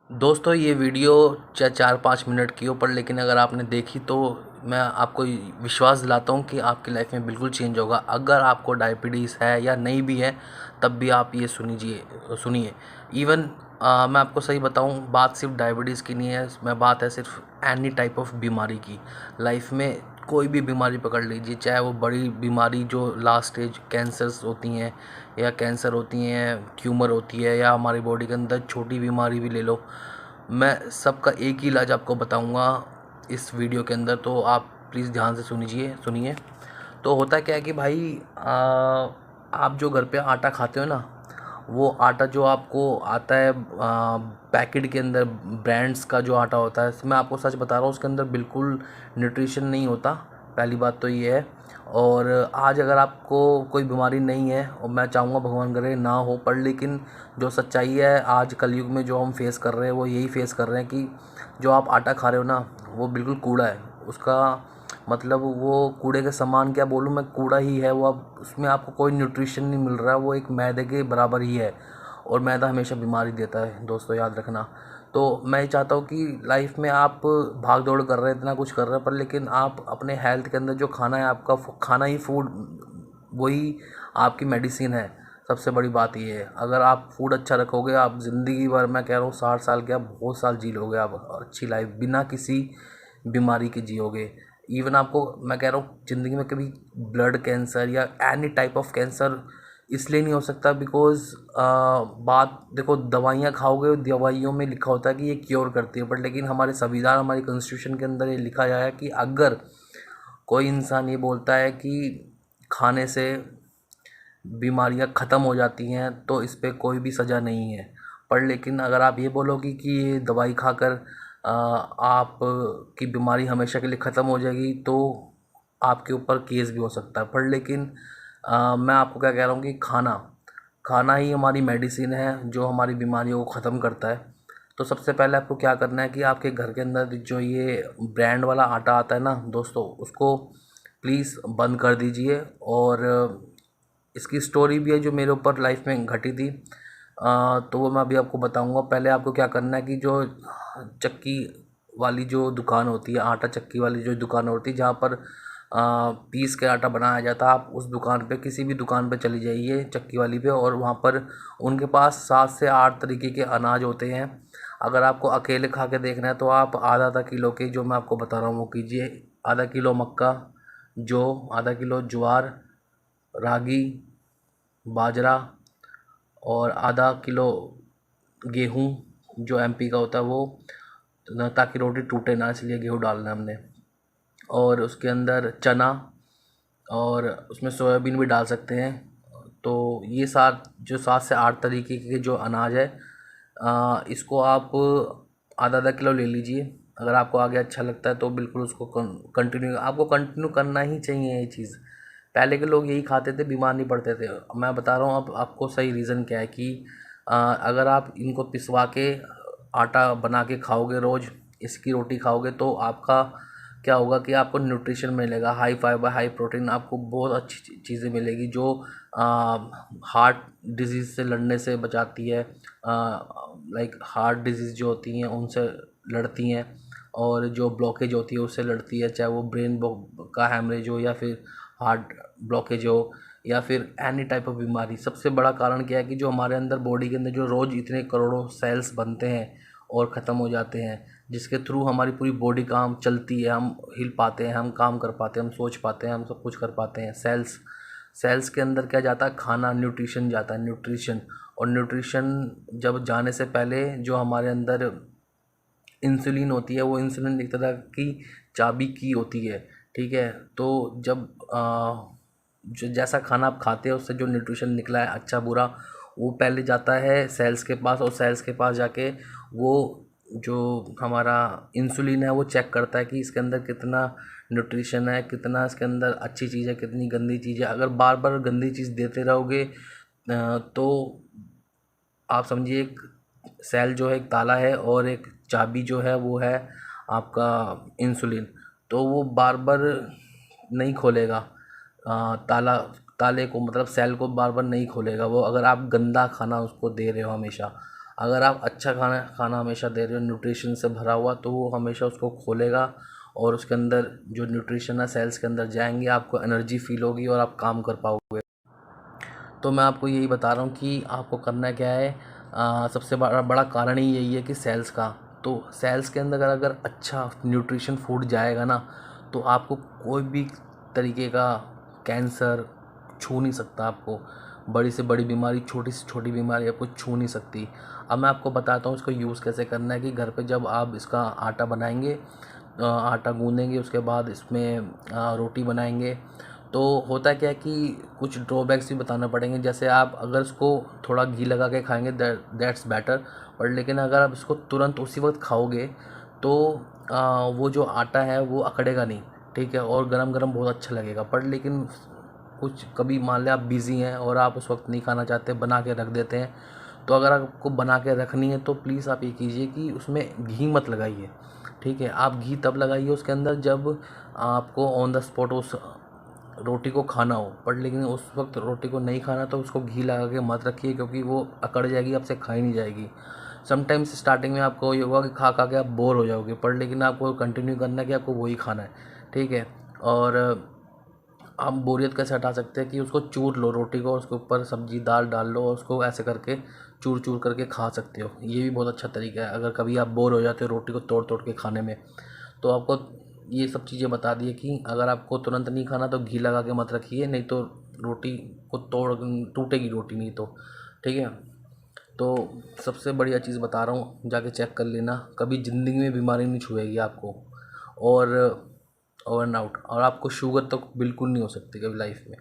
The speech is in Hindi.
दोस्तों ये वीडियो चाहे 4-5 मिनट की हो पर लेकिन अगर आपने देखी तो मैं आपको विश्वास दिलाता हूँ कि आपकी लाइफ में बिल्कुल चेंज होगा। अगर आपको डायबिटीज़ है या नहीं भी है तब भी आप ये सुनिए। इवन मैं आपको सही बताऊँ, बात सिर्फ डायबिटीज़ की नहीं है, मैं बात है सिर्फ एनी टाइप ऑफ बीमारी की। लाइफ में कोई भी बीमारी पकड़ लीजिए, चाहे वो बड़ी बीमारी जो लास्ट स्टेज कैंसर्स होती हैं या कैंसर होती हैं, ट्यूमर होती है, या हमारी बॉडी के अंदर छोटी बीमारी भी ले लो, मैं सबका एक ही इलाज आपको बताऊंगा इस वीडियो के अंदर। तो आप प्लीज़ ध्यान से सुनिए। तो होता क्या है कि भाई आप जो घर पे आटा खाते हो ना, वो आटा जो आपको आता है पैकेट के अंदर, ब्रांड्स का जो आटा होता है, मैं आपको सच बता रहा हूँ उसके अंदर बिल्कुल न्यूट्रिशन नहीं होता। पहली बात तो ये है। और आज अगर आपको कोई बीमारी नहीं है, और मैं चाहूँगा भगवान करे ना हो, पर लेकिन जो सच्चाई है आज कलयुग में जो हम फेस कर रहे हैं वो यही फेस कर रहे हैं कि जो आप आटा खा रहे हो ना, वो बिल्कुल कूड़ा है। उसका मतलब वो कूड़े के समान, क्या बोलूँ मैं, कूड़ा ही है वो। अब उसमें आपको कोई न्यूट्रिशन नहीं मिल रहा है, वो एक मैदे के बराबर ही है। और मैदा हमेशा बीमारी देता है दोस्तों, याद रखना। तो मैं ये चाहता हूँ कि लाइफ में आप भाग दौड़ कर रहे हैं, इतना कुछ कर रहे हैं, पर लेकिन आप अपने हेल्थ के अंदर जो खाना है, आपका खाना ही फूड, वही आपकी मेडिसिन है। सबसे बड़ी बात ये है, अगर आप फूड अच्छा रखोगे, आप ज़िंदगी भर, मैं कह रहा हूँ 60 साल के, आप बहुत साल जी लोगे, आप अच्छी लाइफ बिना किसी बीमारी के जियोगे। इवन आपको मैं कह रहा हूँ ज़िंदगी में कभी ब्लड कैंसर या एनी टाइप ऑफ कैंसर इसलिए नहीं हो सकता बिकॉज़ बात देखो, दवाइयाँ खाओगे, दवाइयों में लिखा होता है कि ये क्योर करती है, बट लेकिन हमारे संविधान, हमारी कॉन्स्टिट्यूशन के अंदर ये लिखा गया है कि अगर कोई इंसान ये बोलता है कि खाने से बीमारियां ख़त्म हो जाती हैं तो इस पे कोई भी सज़ा नहीं है। पर लेकिन अगर आप ये बोलोगे कि ये दवाई खाकर आप की बीमारी हमेशा के लिए ख़त्म हो जाएगी, तो आपके ऊपर केस भी हो सकता है। पर लेकिन मैं आपको क्या कह रहा हूँ कि खाना खाना ही हमारी मेडिसिन है जो हमारी बीमारियों को ख़त्म करता है। तो सबसे पहले आपको क्या करना है कि आपके घर के अंदर जो ये ब्रांड वाला आटा आता है ना दोस्तों, उसको प्लीज़ बंद कर दीजिए। और इसकी स्टोरी भी है जो मेरे ऊपर लाइफ में घटी थी। तो वो मैं अभी आपको बताऊंगा। पहले आपको क्या करना है कि जो चक्की वाली जो दुकान होती है, आटा चक्की वाली जो दुकान होती है जहाँ पर पीस के आटा बनाया जाता है, आप उस दुकान पे, किसी भी दुकान पे चली जाइए चक्की वाली पे, और वहाँ पर उनके पास 7 से 8 तरीके के अनाज होते हैं। अगर आपको अकेले खा के देखना है तो आप आधा आधा किलो के जो मैं आपको बता रहा हूँ वो कीजिए। आधा किलो मक्का, जो आधा किलो ज्वार, रागी, बाजरा, और आधा किलो गेहूँ जो एमपी का होता है वो, ताकि रोटी टूटे ना, इसलिए गेहूँ डालना है हमने। और उसके अंदर चना, और उसमें सोयाबीन भी डाल सकते हैं। तो ये 7 से 8 तरीके के जो अनाज है, इसको आप आधा आधा किलो ले लीजिए। अगर आपको आगे अच्छा लगता है तो बिल्कुल उसको कंटिन्यू करना ही चाहिए ये चीज़। पहले के लोग यही खाते थे, बीमार नहीं पड़ते थे। मैं बता रहा हूँ अब आपको सही रीज़न क्या है कि अगर आप इनको पिसवा के आटा बना के खाओगे, रोज़ इसकी रोटी खाओगे, तो आपका क्या होगा कि आपको न्यूट्रिशन मिलेगा, हाई फाइबर, हाई प्रोटीन, आपको बहुत अच्छी चीज़ें मिलेगी जो हार्ट डिजीज़ से लड़ने से बचाती है। लाइक हार्ट डिजीज़ जो होती हैं उनसे लड़ती हैं, और जो ब्लॉकेज होती है उससे लड़ती है, चाहे वो ब्रेन का हैमरेज हो, या फिर हार्ट ब्लॉकेज हो, या फिर एनी टाइप ऑफ बीमारी। सबसे बड़ा कारण क्या है कि जो हमारे अंदर बॉडी के अंदर जो रोज़ इतने करोड़ों सेल्स बनते हैं और ख़त्म हो जाते हैं, जिसके थ्रू हमारी पूरी बॉडी काम चलती है, हम हिल पाते हैं, हम काम कर पाते हैं, हम सोच पाते हैं, हम सब कुछ कर पाते हैं। सेल्स सेल्स के अंदर क्या जाता है, खाना, न्यूट्रिशन जाता है, न्यूट्रिशन। और न्यूट्रिशन जब जाने से पहले जो हमारे अंदर इंसुलिन होती है, वो इंसुलिन एक तरह की चाबी की होती है, ठीक है। तो जब जो जैसा खाना आप खाते हो उससे जो न्यूट्रिशन निकला है, अच्छा बुरा, वो पहले जाता है सेल्स के पास, और सेल्स के पास जाके वो जो हमारा इंसुलिन है वो चेक करता है कि इसके अंदर कितना न्यूट्रिशन है, कितना इसके अंदर अच्छी चीज़ है, कितनी गंदी चीज़ है। अगर बार बार गंदी चीज़ देते रहोगे तो आप समझिए एक सेल जो है एक ताला है, और एक चाबी जो है वो है आपका इंसुलिन। तो वो बार बार नहीं खोलेगा ताला, ताले को, मतलब सेल को बार बार नहीं खोलेगा वो, अगर आप गंदा खाना उसको दे रहे हो हमेशा। अगर आप अच्छा खाना खाना हमेशा दे रहे हो न्यूट्रिशन से भरा हुआ, तो वो हमेशा उसको खोलेगा और उसके अंदर जो न्यूट्रिशन है सेल्स के अंदर जाएंगे, आपको एनर्जी फील होगी और आप काम कर पाओगे। तो मैं आपको यही बता रहा हूँ कि आपको करना क्या है। सबसे बड़ा बड़ा कारण ही यही है कि सेल्स का। तो सेल्स के अंदर अगर अच्छा न्यूट्रिशन फूड जाएगा ना, तो आपको कोई भी तरीके का कैंसर छू नहीं सकता आपको। बड़ी से बड़ी बीमारी, छोटी से छोटी बीमारी आपको छू नहीं सकती। अब मैं आपको बताता हूँ इसको यूज़ कैसे करना है। कि घर पे जब आप इसका आटा बनाएंगे, आटा गूँदेंगे, उसके बाद इसमें रोटी बनाएंगे, तो होता क्या है कि कुछ ड्रॉबैक्स भी बताना पड़ेंगे। जैसे आप अगर इसको थोड़ा घी लगा के खाएंगे, दैट्स बेटर। और लेकिन अगर आप इसको तुरंत उसी वक्त खाओगे तो वो जो आटा है वो अकड़ेगा नहीं, ठीक है, और गरम गरम बहुत अच्छा लगेगा। पर लेकिन कुछ कभी मान लें आप बिज़ी हैं और आप उस वक्त नहीं खाना चाहते, बना के रख देते हैं, तो अगर आपको बना के रखनी है तो प्लीज़ आप ये कीजिए कि उसमें घी मत लगाइए, ठीक है। आप घी तब लगाइए उसके अंदर जब आपको ऑन द स्पॉट उस रोटी को खाना हो। पर लेकिन उस वक्त रोटी को नहीं खाना तो उसको घी लगा के मत रखिए, क्योंकि वो अकड़ जाएगी, आपसे खाई नहीं जाएगी। समटाइम्स स्टार्टिंग में आपको ये होगा कि खा खा के आप बोर हो जाओगे, पर लेकिन आपको कंटिन्यू करना है कि आपको वही खाना है, ठीक है। और आप बोरियत कैसे हटा सकते हैं कि उसको चूर लो रोटी को, उसके ऊपर सब्जी दाल डाल लो और उसको ऐसे करके चूर चूर करके खा सकते हो। ये भी बहुत अच्छा तरीका है अगर कभी आप बोर हो जाते हो रोटी को तोड़ तोड़ के खाने में। तो आपको ये सब चीज़ें बता दी है कि अगर आपको तुरंत नहीं खाना तो घी लगा के मत रखिए, नहीं तो रोटी को तोड़ टूटेगी रोटी, नहीं तो, ठीक है। तो सबसे बढ़िया चीज़ बता रहा हूँ, जाके चेक कर लेना, कभी ज़िंदगी में बीमारी नहीं छुएगी आपको। और ओवन आउट, और आपको शुगर तो बिल्कुल नहीं हो सकती कभी लाइफ में।